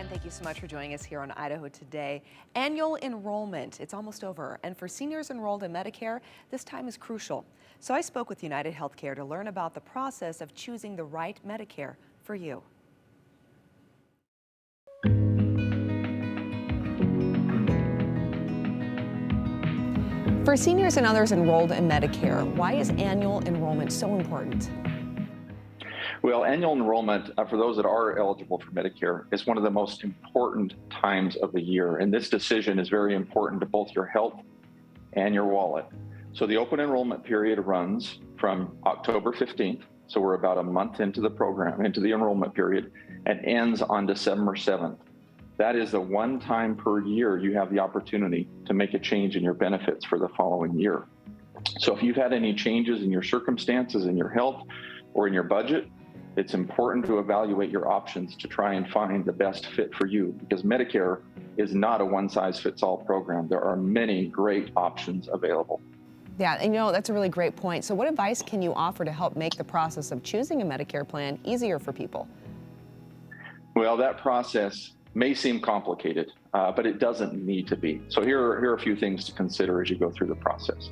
Again, thank you so much for joining us here on Idaho Today. Annual enrollment, it's almost over. And for seniors enrolled in Medicare, this time is crucial. So I spoke with UnitedHealthcare to learn about the process of choosing the right Medicare for you. For seniors and others enrolled in Medicare, why is annual enrollment so important? Well, annual enrollment, for those that are eligible for Medicare, is one of the most important times of the year. And this decision is very important to both your health and your wallet. So the open enrollment period runs from October 15th, so we're about a month into the program, into the enrollment period, and ends on December 7th. That is the one time per year you have the opportunity to make a change in your benefits for the following year. So if you've had any changes in your circumstances, in your health, or in your budget, it's important to evaluate your options to try and find the best fit for you, because Medicare is not a one-size-fits-all program. There are many great options available. Yeah, and that's a really great point. So what advice can you offer to help make the process of choosing a Medicare plan easier for people? Well, that process may seem complicated, but it doesn't need to be. So here are a few things to consider as you go through the process.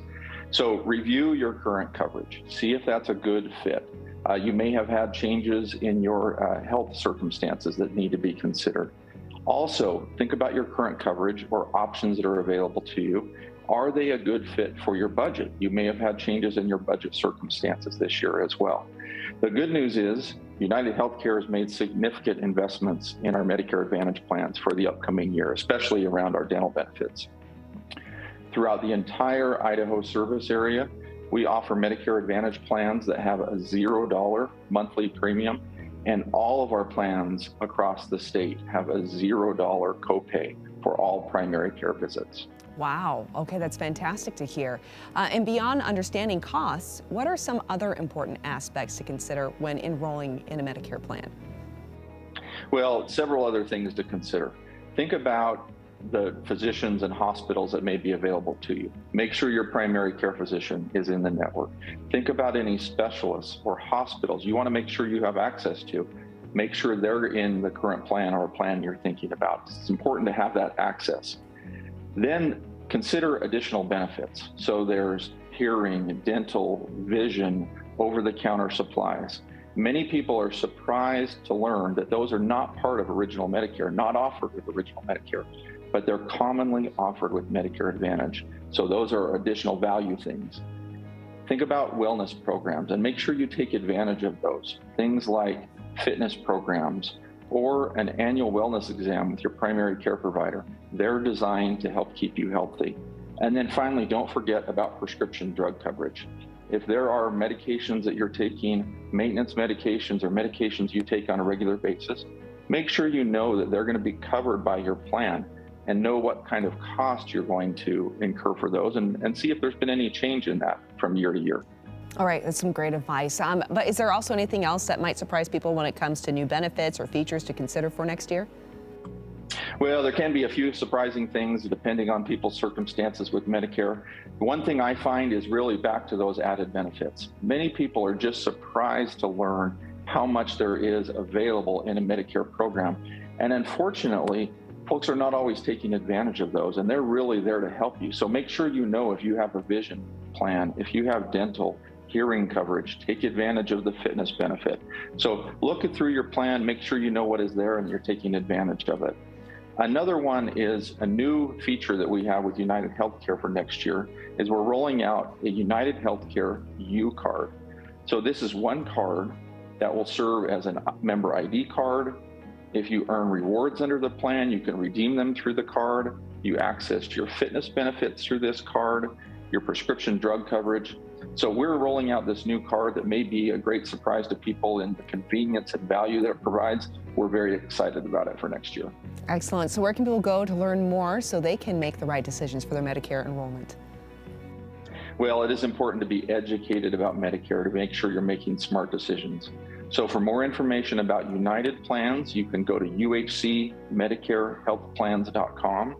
So review your current coverage. See if that's a good fit. You may have had changes in your health circumstances that need to be considered. Also, think about your current coverage or options that are available to you. Are they a good fit for your budget? You may have had changes in your budget circumstances this year as well. The good news is UnitedHealthcare has made significant investments in our Medicare Advantage plans for the upcoming year, especially around our dental benefits. Throughout the entire Idaho service area, we offer Medicare Advantage plans that have a $0 monthly premium, and all of our plans across the state have a $0 copay for all primary care visits. Wow, okay, that's fantastic to hear. And beyond understanding costs, what are some other important aspects to consider when enrolling in a Medicare plan? Well, several other things to consider. Think about the physicians and hospitals that may be available to you. Make sure your primary care physician is in the network. Think about any specialists or hospitals you want to make sure you have access to. Make sure they're in the current plan or plan you're thinking about. It's important to have that access. Then consider additional benefits. So there's hearing, dental, vision, over-the-counter supplies. Many people are surprised to learn that those are not part of Original Medicare, not offered with Original Medicare, but they're commonly offered with Medicare Advantage. So those are additional value things. Think about wellness programs and make sure you take advantage of those. Things like fitness programs or an annual wellness exam with your primary care provider. They're designed to help keep you healthy. And then finally, don't forget about prescription drug coverage. If there are medications that you're taking, maintenance medications or medications you take on a regular basis, make sure you know that they're going to be covered by your plan and know what kind of cost you're going to incur for those and see if there's been any change in that from year to year. All right, that's some great advice. But is there also anything else that might surprise people when it comes to new benefits or features to consider for next year? Well, there can be a few surprising things depending on people's circumstances with Medicare. One thing I find is really back to those added benefits. Many people are just surprised to learn how much there is available in a Medicare program. And unfortunately, folks are not always taking advantage of those, and they're really there to help you. So make sure you know if you have a vision plan, if you have dental, hearing coverage, take advantage of the fitness benefit. So look it through your plan, make sure you know what is there and you're taking advantage of it. Another one is a new feature that we have with UnitedHealthcare for next year is we're rolling out a UnitedHealthcare U card. So this is one card that will serve as a member ID card. If you earn rewards under the plan, you can redeem them through the card. You access your fitness benefits through this card, your prescription drug coverage. So we're rolling out this new card that may be a great surprise to people in the convenience and value that it provides. We're very excited about it for next year. Excellent. So where can people go to learn more so they can make the right decisions for their Medicare enrollment? Well, it is important to be educated about Medicare to make sure you're making smart decisions. So for more information about United plans, you can go to uhcmedicarehealthplans.com.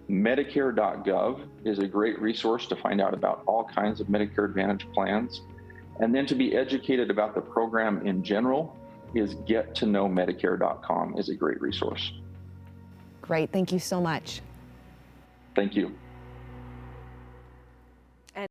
Medicare.gov is a great resource to find out about all kinds of Medicare Advantage plans. And then to be educated about the program in general is getknowmedicare.com is a great resource. great. Thank you so much. Thank you.